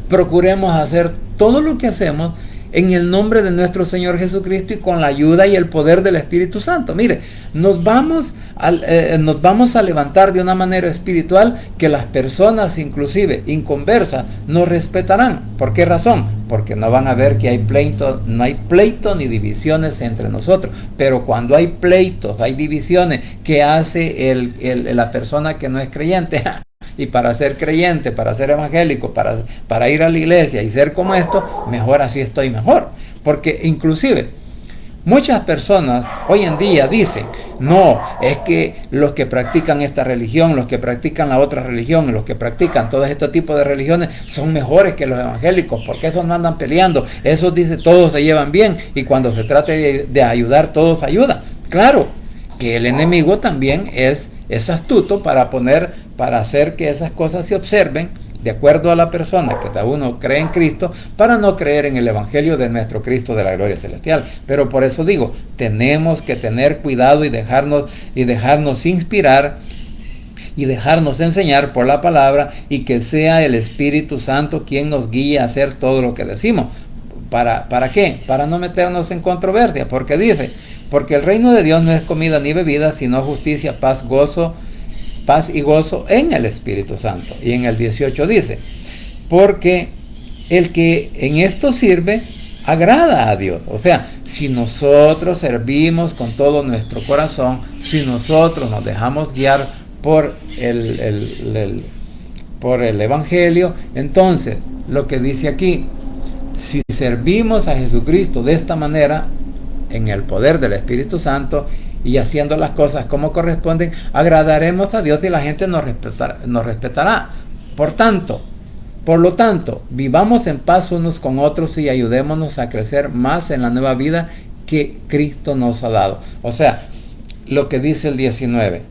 Speaker 1: procuremos hacer todo lo que hacemos en el nombre de nuestro Señor Jesucristo y con la ayuda y el poder del Espíritu Santo. Mire, nos vamos a levantar de una manera espiritual que las personas, inclusive inconversas, nos respetarán. ¿Por qué razón? Porque no van a ver que no hay pleito ni divisiones entre nosotros. Pero cuando hay pleitos, hay divisiones, ¿qué hace la persona que no es creyente? Y para ser creyente, para ser evangélico, para ir a la iglesia y ser como esto, mejor así estoy mejor. Porque inclusive muchas personas hoy en día dicen, no, es que los que practican esta religión, los que practican la otra religión, los que practican todo este tipo de religiones son mejores que los evangélicos, porque esos no andan peleando, esos dice todos se llevan bien y cuando se trata de ayudar todos ayudan. Claro que el enemigo también es astuto para hacer que esas cosas se observen de acuerdo a la persona que cada uno cree en Cristo, para no creer en el evangelio de nuestro Cristo de la gloria celestial. Pero por eso digo, tenemos que tener cuidado y dejarnos inspirar y dejarnos enseñar por la palabra, y que sea el Espíritu Santo quien nos guíe a hacer todo lo que decimos. ¿Para qué? Para no meternos en controversia, porque dice, porque el reino de Dios no es comida ni bebida, sino justicia, paz y gozo en el Espíritu Santo. Y en el 18 dice, porque el que en esto sirve, agrada a Dios. O sea, si nosotros servimos con todo nuestro corazón, si nosotros nos dejamos guiar por el evangelio, entonces, lo que dice aquí, si servimos a Jesucristo de esta manera, en el poder del Espíritu Santo y haciendo las cosas como corresponden, agradaremos a Dios y la gente nos respetará. Por lo tanto, vivamos en paz unos con otros y ayudémonos a crecer más en la nueva vida que Cristo nos ha dado. O sea, lo que dice el 19.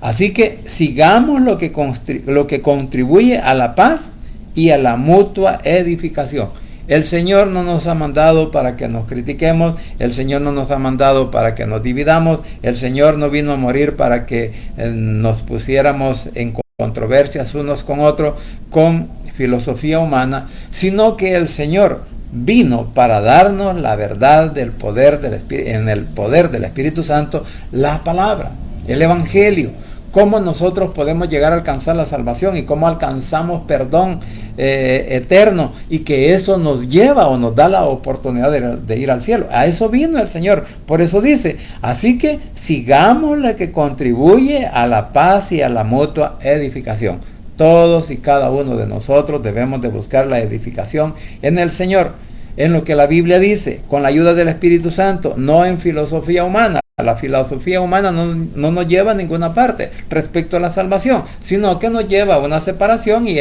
Speaker 1: Así que sigamos lo que contribuye a la paz y a la mutua edificación. El Señor no nos ha mandado para que nos critiquemos, el Señor no nos ha mandado para que nos dividamos, el Señor no vino a morir para que nos pusiéramos en controversias unos con otros, con filosofía humana, sino que el Señor vino para darnos la verdad del poder en el poder del Espíritu Santo, la palabra, el Evangelio. Cómo nosotros podemos llegar a alcanzar la salvación y cómo alcanzamos perdón eterno, y que eso nos lleva o nos da la oportunidad de ir al cielo. A eso vino el Señor. Por eso dice, así que sigamos la que contribuye a la paz y a la mutua edificación. Todos y cada uno de nosotros debemos de buscar la edificación en el Señor, en lo que la Biblia dice, con la ayuda del Espíritu Santo, no en filosofía humana. La filosofía humana no nos lleva a ninguna parte respecto a la salvación, sino que nos lleva a una separación y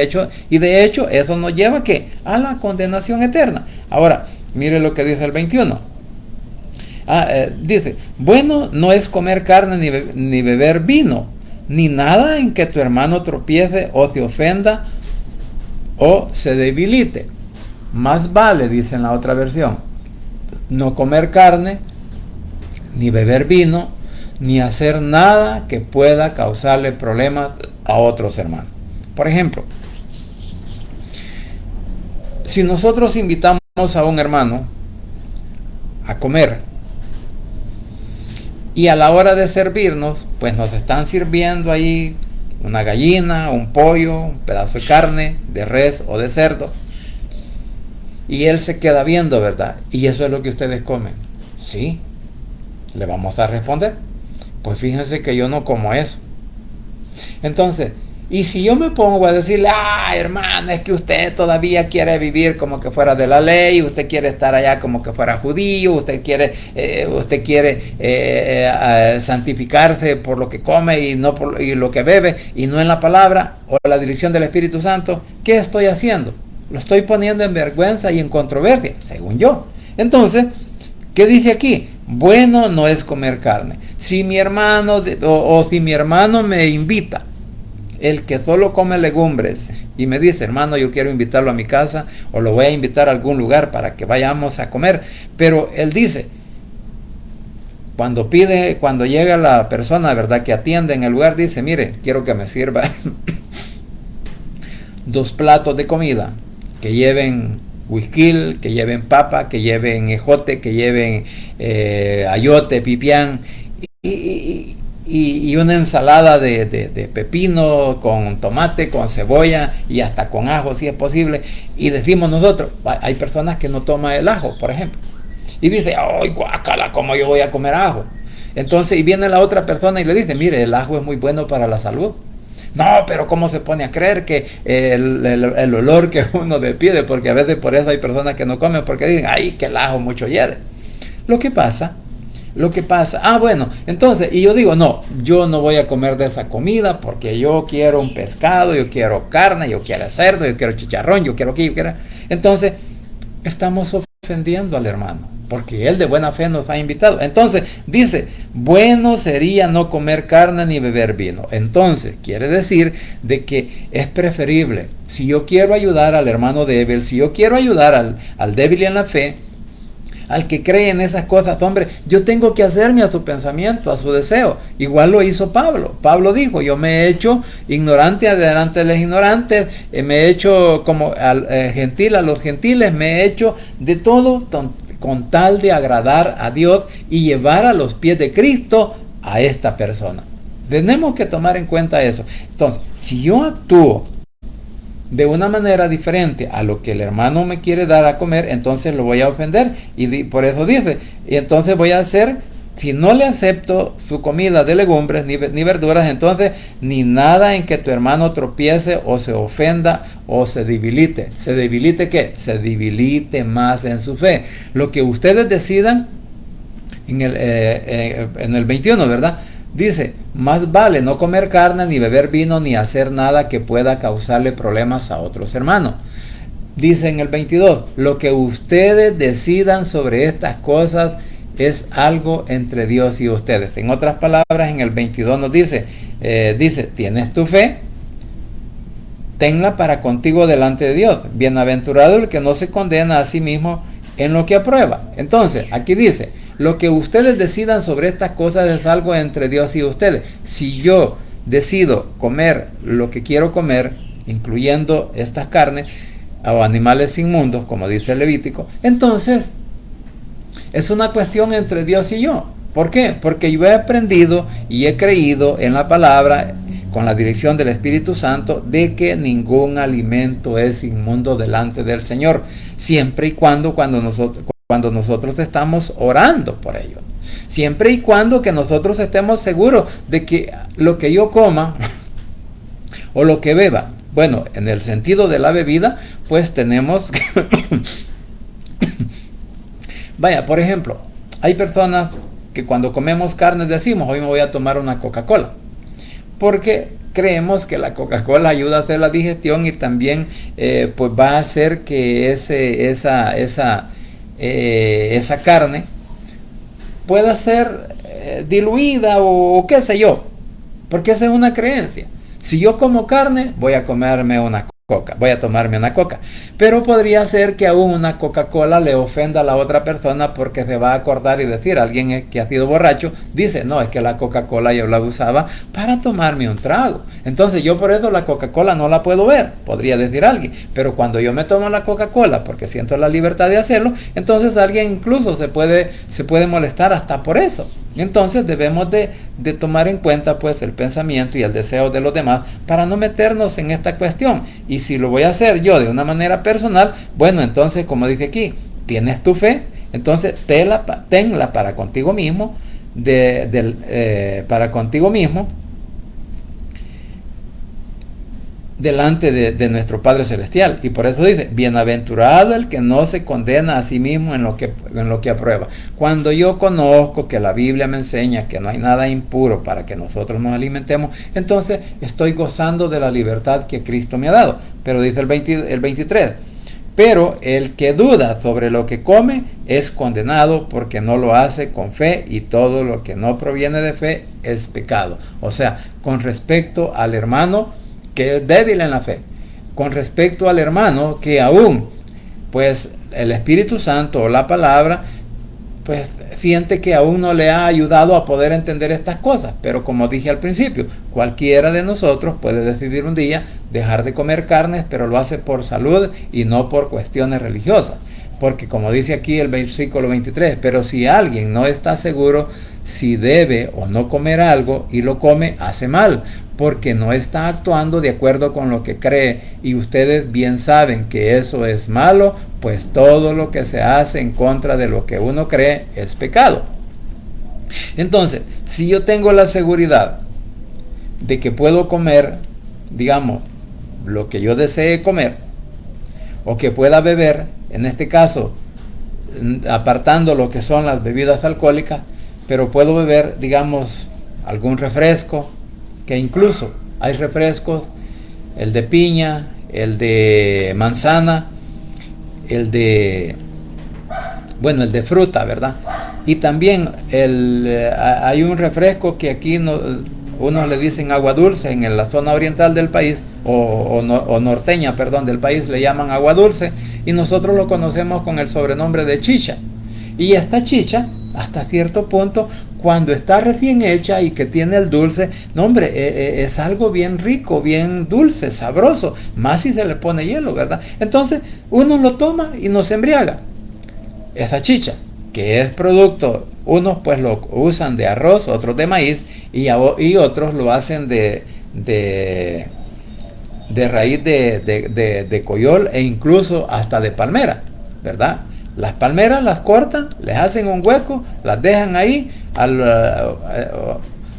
Speaker 1: de hecho eso nos lleva ¿a qué? A la condenación eterna. Ahora, mire lo que dice el 21. Dice, bueno, no es comer carne ni beber vino, ni nada en que tu hermano tropiece o se ofenda o se debilite. Más vale, dice en la otra versión, no comer carne, ni beber vino, ni hacer nada que pueda causarle problemas a otros hermanos. Por ejemplo, si nosotros invitamos a un hermano a comer y a la hora de servirnos, pues nos están sirviendo ahí una gallina, un pollo, un pedazo de carne, de res o de cerdo, y él se queda viendo, ¿verdad? Y eso es lo que ustedes comen. Sí. Le vamos a responder, pues fíjense que yo no como eso. Entonces, y si yo me pongo a decirle, hermano, es que usted todavía quiere vivir como que fuera de la ley, usted quiere estar allá como que fuera judío, usted quiere santificarse por lo que come y lo que bebe, y no en la palabra o la dirección del Espíritu Santo, ¿qué estoy haciendo? lo estoy poniendo en vergüenza y en controversia, según yo. Entonces, ¿qué dice aquí? Bueno no es comer carne. Si mi hermano o si mi hermano me invita, el que solo come legumbres, y me dice, hermano, yo quiero invitarlo a mi casa, o lo voy a invitar a algún lugar para que vayamos a comer, pero él dice, cuando llega la persona, ¿verdad?, que atiende en el lugar, dice, mire, quiero que me sirva 2 platos de comida, que lleven huisquil, que lleven papa, que lleven ejote, que lleven ayote, pipián, y una ensalada de pepino con tomate, con cebolla y hasta con ajo si es posible. Y decimos nosotros, hay personas que no toman el ajo, por ejemplo, y dice, ¡ay, guácala! ¿Cómo yo voy a comer ajo? Entonces, y viene la otra persona y le dice, mire, el ajo es muy bueno para la salud. No, pero ¿cómo se pone a creer que el olor que uno despide? Porque a veces por eso hay personas que no comen, porque dicen, ¡ay, que el ajo mucho hiede! Lo que pasa, bueno, entonces, y yo digo, no, yo no voy a comer de esa comida porque yo quiero un pescado, yo quiero carne, yo quiero cerdo, yo quiero chicharrón, yo quiero que yo quiera. Entonces, estamos ofendiendo al hermano, porque él de buena fe nos ha invitado. Entonces, dice, bueno sería no comer carne ni beber vino. Entonces, quiere decir de que es preferible, si yo quiero ayudar al hermano débil, si yo quiero ayudar al débil en la fe, al que cree en esas cosas, hombre, yo tengo que hacerme a su pensamiento, a su deseo. Igual lo hizo Pablo. Pablo dijo, yo me he hecho ignorante delante de los ignorantes, me he hecho como gentil a los gentiles, me he hecho de todo con tal de agradar a Dios y llevar a los pies de Cristo a esta persona. Tenemos que tomar en cuenta eso. Entonces, si yo actúo de una manera diferente a lo que el hermano me quiere dar a comer, entonces lo voy a ofender, y por eso dice, y entonces voy a hacer, si no le acepto su comida de legumbres ni verduras, entonces ni nada en que tu hermano tropiece o se ofenda o se debilite. ¿Se debilite qué? Se debilite más en su fe. Lo que ustedes decidan en el 21, ¿verdad? Dice, más vale no comer carne, ni beber vino, ni hacer nada que pueda causarle problemas a otros hermanos. Dice en el 22, lo que ustedes decidan sobre estas cosas es algo entre Dios y ustedes. En otras palabras, en el 22 nos dice, ¿tienes tu fe? Tenla para contigo delante de Dios. Bienaventurado el que no se condena a sí mismo en lo que aprueba. Entonces, aquí dice, lo que ustedes decidan sobre estas cosas es algo entre Dios y ustedes. Si yo decido comer lo que quiero comer, incluyendo estas carnes o animales inmundos, como dice el Levítico, entonces es una cuestión entre Dios y yo. ¿Por qué? Porque yo he aprendido y he creído en la palabra, con la dirección del Espíritu Santo, de que ningún alimento es inmundo delante del Señor, siempre y cuando nosotros estamos orando por ello, siempre y cuando que nosotros estemos seguros de que lo que yo coma o lo que beba, bueno, en el sentido de la bebida, pues tenemos que vaya, por ejemplo, hay personas que cuando comemos carne decimos, hoy me voy a tomar una Coca-Cola, porque creemos que la Coca-Cola ayuda a hacer la digestión y también pues va a hacer que esa carne pueda ser diluida o qué sé yo, porque esa es una creencia. Si yo como carne, voy a tomarme una coca, pero podría ser que aún una Coca-Cola le ofenda a la otra persona, porque se va a acordar y decir, alguien que ha sido borracho, dice, no, es que la Coca-Cola yo la usaba para tomarme un trago, entonces yo por eso la Coca-Cola no la puedo ver, podría decir alguien, pero cuando yo me tomo la Coca-Cola porque siento la libertad de hacerlo, entonces alguien incluso se puede molestar hasta por eso. Entonces debemos de tomar en cuenta pues el pensamiento y el deseo de los demás para no meternos en esta cuestión. Y si lo voy a hacer yo de una manera personal, bueno, entonces como dice aquí, tienes tu fe, entonces tenla para contigo mismo, para contigo mismo, delante de nuestro Padre Celestial. Y por eso dice, bienaventurado el que no se condena a sí mismo en lo que aprueba. Cuando yo conozco que la Biblia me enseña que no hay nada impuro para que nosotros nos alimentemos, entonces estoy gozando de la libertad que Cristo me ha dado. Pero dice el 23, Pero el que duda sobre lo que come es condenado porque no lo hace con fe, y todo lo que no proviene de fe es pecado. O sea, con respecto al hermano que es débil en la fe, con respecto al hermano que aún, pues el Espíritu Santo o la palabra, pues siente que aún no le ha ayudado a poder entender estas cosas. Pero como dije al principio, cualquiera de nosotros puede decidir un día dejar de comer carnes, pero lo hace por salud y no por cuestiones religiosas. Porque como dice aquí el versículo 23, pero si alguien no está seguro si debe o no comer algo y lo come, hace mal, porque no está actuando de acuerdo con lo que cree, y ustedes bien saben que eso es malo, pues todo lo que se hace en contra de lo que uno cree es pecado. Entonces, si yo tengo la seguridad de que puedo comer, digamos, lo que yo desee comer, o que pueda beber, en este caso, apartando lo que son las bebidas alcohólicas, pero puedo beber, digamos, algún refresco, que incluso hay refrescos, el de piña, el de manzana, el de fruta, ¿verdad? Y también hay un refresco que aquí unos le dicen agua dulce, en la zona oriental del país, o norteña, perdón, del país, le llaman agua dulce, y nosotros lo conocemos con el sobrenombre de chicha. Y esta chicha, hasta cierto punto, cuando está recién hecha y que tiene el dulce, no hombre, es algo bien rico, bien dulce, sabroso, más si se le pone hielo, ¿verdad? Entonces uno lo toma y no se embriaga. Esa chicha, que es producto, unos pues lo usan de arroz, otros de maíz, y otros lo hacen de raíz de coyol, e incluso hasta de palmera, ¿verdad? Las palmeras las cortan, les hacen un hueco, las dejan ahí,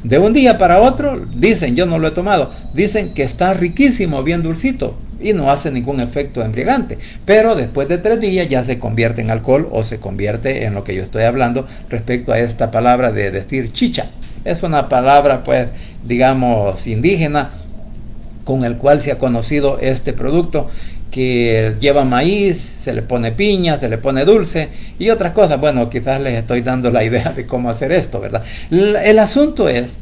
Speaker 1: de un día para otro, dicen, yo no lo he tomado, dicen que está riquísimo, bien dulcito, y no hace ningún efecto embriagante, pero después de 3 días ya se convierte en alcohol, o se convierte en lo que yo estoy hablando respecto a esta palabra de decir chicha. Es una palabra, pues, digamos, indígena, con el cual se ha conocido este producto, que lleva maíz, se le pone piña, se le pone dulce y otras cosas. Bueno, quizás les estoy dando la idea de cómo hacer esto, ¿verdad? El asunto es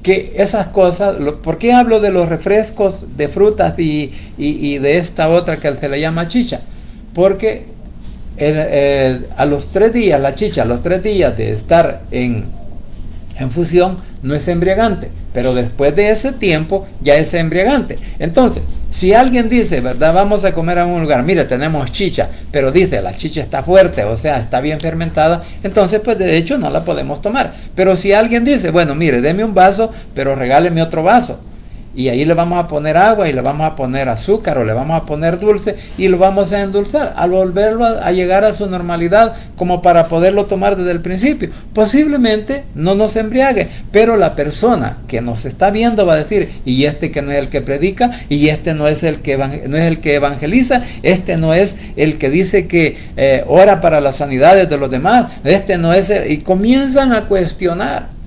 Speaker 1: que esas cosas, ¿por qué hablo de los refrescos de frutas y de esta otra que se le llama chicha? Porque a los 3 días, la chicha, a los 3 días de estar en fusión, no es embriagante, pero después de ese tiempo ya es embriagante. Entonces, si alguien dice, ¿verdad?, vamos a comer a un lugar, mire, tenemos chicha, pero dice, la chicha está fuerte, o sea, está bien fermentada, entonces pues de hecho no la podemos tomar. Pero si alguien dice, bueno, mire, deme un vaso, pero regáleme otro vaso, y ahí le vamos a poner agua, y le vamos a poner azúcar, o le vamos a poner dulce, y lo vamos a endulzar, al volverlo a llegar a su normalidad, como para poderlo tomar desde el principio. Posiblemente no nos embriague, pero la persona que nos está viendo va a decir, y este que no es el que predica, y este no es el que evangeliza, este no es el que dice que ora para las sanidades de los demás, este no es y comienzan a cuestionar.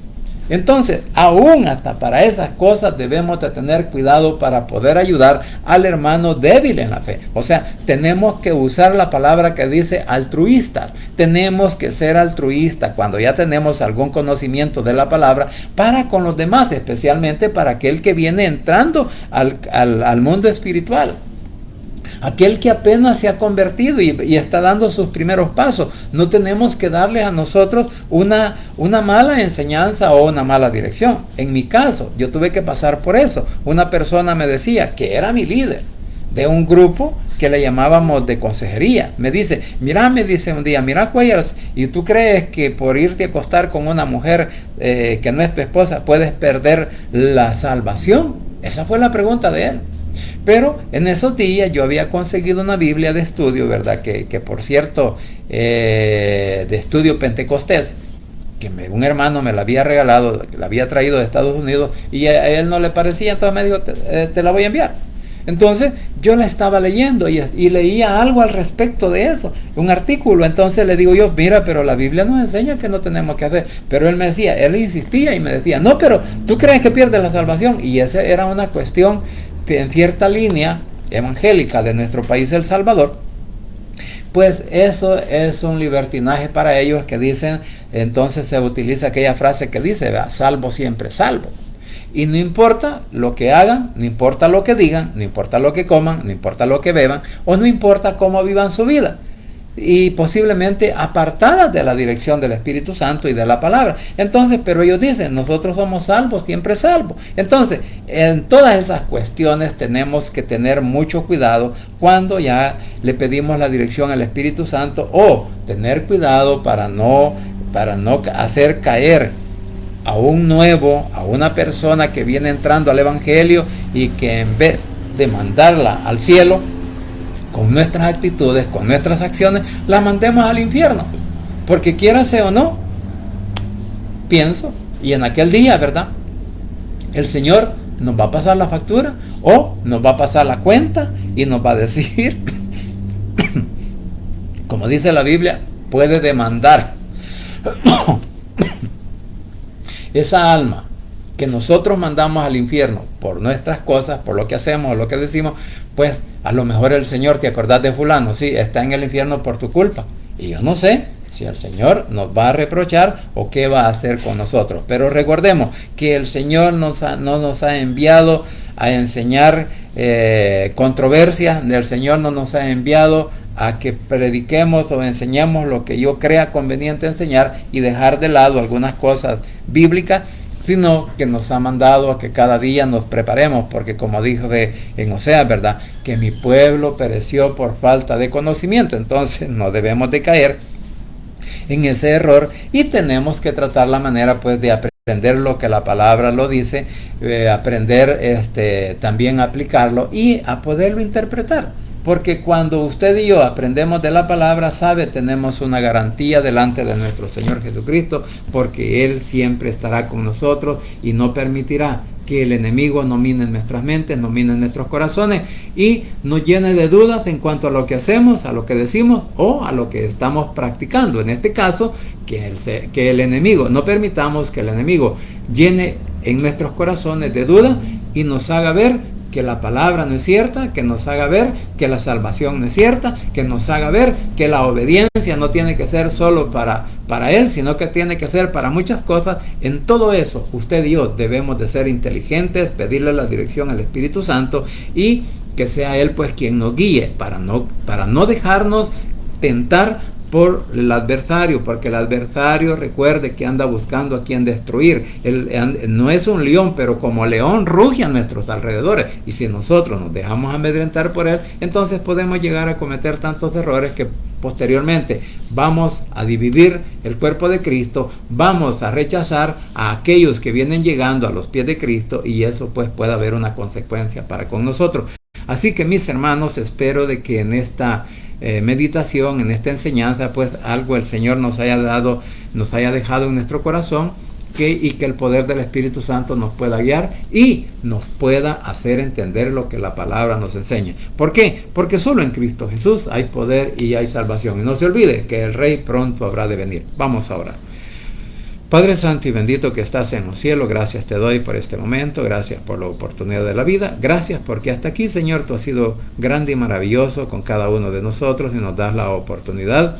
Speaker 1: Entonces, aún hasta para esas cosas debemos de tener cuidado para poder ayudar al hermano débil en la fe. O sea, tenemos que usar la palabra que dice altruistas. Tenemos que ser altruistas cuando ya tenemos algún conocimiento de la palabra para con los demás, especialmente para aquel que viene entrando al mundo espiritual. Aquel que apenas se ha convertido y está dando sus primeros pasos. No tenemos que darle a nosotros una mala enseñanza o una mala dirección. En mi caso, yo tuve que pasar por eso. Una persona me decía, que era mi líder de un grupo que le llamábamos de consejería, me dice, mira, me dice un día, mira, Cuellar, ¿y tú crees que por irte a acostar con una mujer que no es tu esposa puedes perder la salvación? Esa fue la pregunta de él. Pero en esos días yo había conseguido una Biblia de estudio, ¿verdad? Que por cierto, de estudio pentecostés, que un hermano me la había regalado, la había traído de Estados Unidos, y a él no le parecía, entonces me dijo, te la voy a enviar. Entonces yo la estaba leyendo y leía algo al respecto de eso, un artículo. Entonces le digo yo, mira, pero la Biblia nos enseña que no tenemos que hacer. Pero él me decía, él insistía y me decía, no, pero ¿tú crees que pierdes la salvación? Y esa era una cuestión en cierta línea evangélica de nuestro país, El Salvador, pues eso es un libertinaje para ellos, que dicen, entonces se utiliza aquella frase que dice, ¿verdad?, salvo siempre salvo. Y no importa lo que hagan, no importa lo que digan, no importa lo que coman, no importa lo que beban, o no importa cómo vivan su vida, y posiblemente apartadas de la dirección del Espíritu Santo y de la palabra. Entonces, pero ellos dicen, nosotros somos salvos, siempre salvos. Entonces, en todas esas cuestiones tenemos que tener mucho cuidado cuando ya le pedimos la dirección al Espíritu Santo, o tener cuidado para no hacer caer a un nuevo, a una persona que viene entrando al Evangelio, y que en vez de mandarla al cielo, con nuestras actitudes, con nuestras acciones, la mandemos al infierno. Porque quiérase o no, pienso, y en aquel día, ¿verdad?, el Señor nos va a pasar la factura, o nos va a pasar la cuenta, y nos va a decir, como dice la Biblia, puede demandar esa alma que nosotros mandamos al infierno por nuestras cosas, por lo que hacemos o lo que decimos. Pues a lo mejor el Señor, ¿te acordás de fulano? Sí, está en el infierno por tu culpa. Y yo no sé si el Señor nos va a reprochar o qué va a hacer con nosotros. Pero recordemos que el Señor no nos ha enviado a enseñar controversias. El Señor no nos ha enviado a que prediquemos o enseñemos lo que yo crea conveniente enseñar y dejar de lado algunas cosas bíblicas, sino que nos ha mandado a que cada día nos preparemos, porque como dijo en Oseas, ¿verdad?, que mi pueblo pereció por falta de conocimiento. Entonces no debemos de caer en ese error, y tenemos que tratar la manera, pues, de aprender lo que la palabra lo dice, aprender también a aplicarlo y a poderlo interpretar. Porque cuando usted y yo aprendemos de la palabra, sabe, tenemos una garantía delante de nuestro Señor Jesucristo, porque Él siempre estará con nosotros y no permitirá que el enemigo nomine nuestras mentes, nomine nuestros corazones y nos llene de dudas en cuanto a lo que hacemos, a lo que decimos o a lo que estamos practicando. En este caso, que el enemigo, no permitamos que el enemigo llene en nuestros corazones de dudas y nos haga ver que la palabra no es cierta, que nos haga ver que la salvación no es cierta, que nos haga ver que la obediencia no tiene que ser solo para Él, sino que tiene que ser para muchas cosas. En todo eso, usted y yo debemos de ser inteligentes, pedirle la dirección al Espíritu Santo y que sea Él, pues, quien nos guíe para no dejarnos tentar por el adversario, porque el adversario, recuerde que anda buscando a quien destruir. Él no es un león, pero como león ruge a nuestros alrededores, y si nosotros nos dejamos amedrentar por él, entonces podemos llegar a cometer tantos errores que posteriormente vamos a dividir el cuerpo de Cristo, vamos a rechazar a aquellos que vienen llegando a los pies de Cristo, y eso pues puede haber una consecuencia para con nosotros. Así que, mis hermanos, espero de que en esta meditación, en esta enseñanza, pues algo el Señor nos haya dejado en nuestro corazón, y que el poder del Espíritu Santo nos pueda guiar y nos pueda hacer entender lo que la palabra nos enseña. ¿Por qué? Porque solo en Cristo Jesús hay poder y hay salvación. Y no se olvide que el Rey pronto habrá de venir. Vamos a orar. Padre Santo y bendito que estás en los cielos, gracias te doy por este momento, gracias por la oportunidad de la vida, gracias porque hasta aquí, Señor, tú has sido grande y maravilloso con cada uno de nosotros y nos das la oportunidad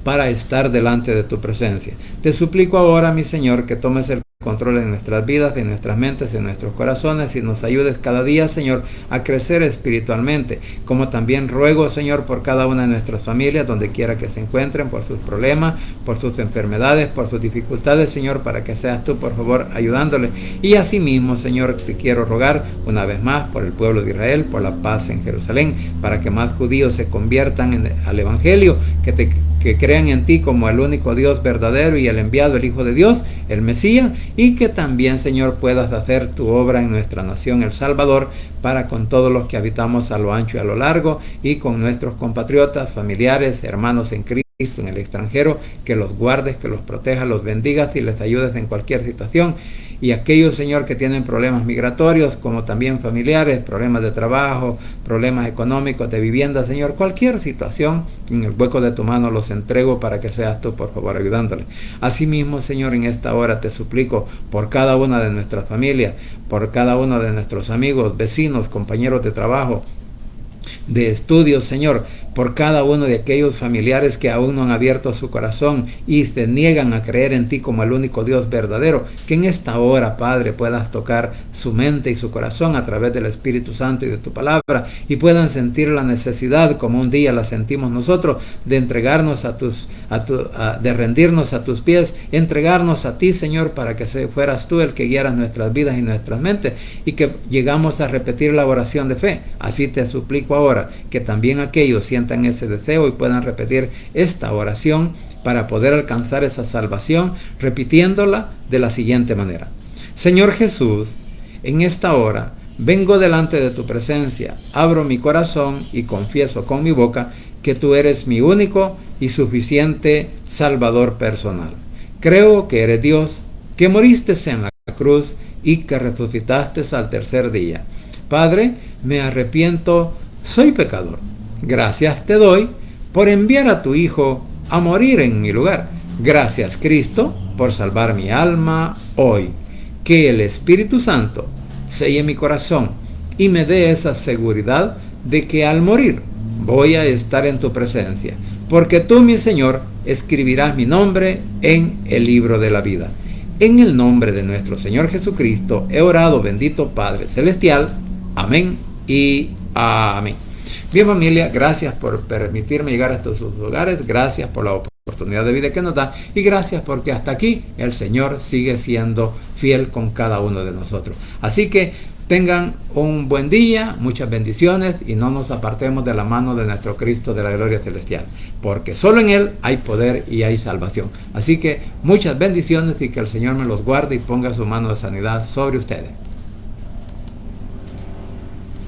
Speaker 1: para estar delante de tu presencia. Te suplico ahora, mi Señor, que tomes el control en nuestras vidas, en nuestras mentes, en nuestros corazones, y nos ayudes cada día, Señor, a crecer espiritualmente, como también ruego, Señor, por cada una de nuestras familias, donde quiera que se encuentren, por sus problemas, por sus enfermedades, por sus dificultades, Señor, para que seas tú, por favor, ayudándoles. Y asimismo, Señor, te quiero rogar una vez más por el pueblo de Israel, por la paz en Jerusalén, para que más judíos se conviertan al Evangelio, que crean en ti como el único Dios verdadero y el enviado, el Hijo de Dios, el Mesías, y que también, Señor, puedas hacer tu obra en nuestra nación, El Salvador, para con todos los que habitamos a lo ancho y a lo largo, y con nuestros compatriotas, familiares, hermanos en Cristo en el extranjero, que los guardes, que los protejas, los bendigas y les ayudes en cualquier situación. Y aquellos, Señor, que tienen problemas migratorios, como también familiares, problemas de trabajo, problemas económicos, de vivienda, Señor, cualquier situación, en el hueco de tu mano los entrego para que seas tú, por favor, ayudándoles. Asimismo, Señor, en esta hora te suplico por cada una de nuestras familias, por cada uno de nuestros amigos, vecinos, compañeros de trabajo, de estudios, Señor, por cada uno de aquellos familiares que aún no han abierto su corazón y se niegan a creer en ti como el único Dios verdadero, que en esta hora, Padre, puedas tocar su mente y su corazón a través del Espíritu Santo y de tu palabra, y puedan sentir la necesidad, como un día la sentimos nosotros, de entregarnos de rendirnos a tus pies, entregarnos a ti, Señor, para que fueras tú el que guiaras nuestras vidas y nuestras mentes, y que llegamos a repetir la oración de fe. Así te suplico ahora que también aquellos sientan ese deseo y puedan repetir esta oración para poder alcanzar esa salvación, repitiéndola de la siguiente manera: Señor Jesús, en esta hora vengo delante de tu presencia, abro mi corazón y confieso con mi boca que tú eres mi único y suficiente Salvador personal. Creo que eres Dios, que moriste en la cruz y que resucitaste al tercer día. Padre, me arrepiento, soy pecador. Gracias te doy por enviar a tu Hijo a morir en mi lugar. Gracias, Cristo, por salvar mi alma hoy. Que el Espíritu Santo selle mi corazón y me dé esa seguridad de que al morir voy a estar en tu presencia, porque tú, mi Señor, escribirás mi nombre en el libro de la vida. En el nombre de nuestro Señor Jesucristo he orado, bendito Padre Celestial. Amén y amén. Bien, familia, gracias por permitirme llegar hasta sus hogares, gracias por la oportunidad de vida que nos da, y gracias porque hasta aquí el Señor sigue siendo fiel con cada uno de nosotros. Así que tengan un buen día, muchas bendiciones, y no nos apartemos de la mano de nuestro Cristo de la gloria celestial, porque solo en Él hay poder y hay salvación. Así que muchas bendiciones y que el Señor me los guarde y ponga su mano de sanidad sobre ustedes.